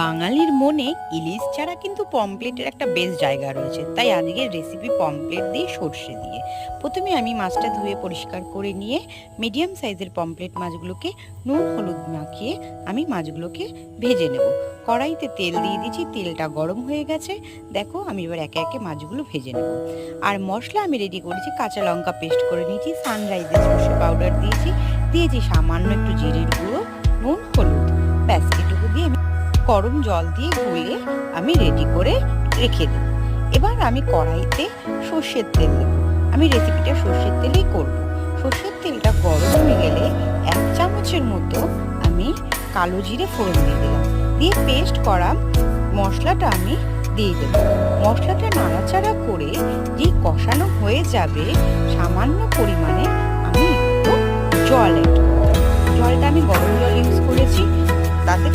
বাঙালির মনে ইলিশ ছাড়া কিন্তু পমফ্লেটের একটা বেশ জায়গা রয়েছে। তাই আজকের রেসিপি পমফ্লেট দিয়ে সর্ষে দিয়ে। প্রথমে আমি মাছটা ধুয়ে পরিষ্কার করে নিয়ে মিডিয়াম সাইজের পমফ্লেট মাছগুলোকে নুন হলুদ মাখিয়ে আমি মাছগুলোকে ভেজে নেব। কড়াইতে তেল দিয়ে দিয়েছি, তেলটা গরম হয়ে গেছে। দেখো আমি এবার একে একে মাছগুলো ভেজে নেব। আর মশলা আমি রেডি করেছি, কাঁচা লঙ্কা পেস্ট করে নিয়েছি, সানরাইজের সর্ষে পাউডার দিয়েছি সামান্য একটু জিরের গুঁড়ো, নুন হলুদ, ব্যাস এটুকু দিয়ে আমি গরম জল দিয়ে গুলে আমি রেডি করে রেখে দেব। এবার আমি কড়াইতে সর্ষের তেল দেব। আমি রেসিপিটা সর্ষের তেলেই করব। সর্ষের তেলটা গরম হয়ে গেলে 1 চামচের মতো আমি কালো জিরে ফোড়ন দিয়ে দিলাম, দিয়ে পেস্ট করা মশলাটা আমি দিয়ে দেব। মশলাটা নাড়াচাড়া করে যেই কষানো হয়ে যাবে, সামান্য পরিমাণে আমি একটু জল অ্যাড করব। জলটা আমি গরম জল ইউজ করেছি, তাতে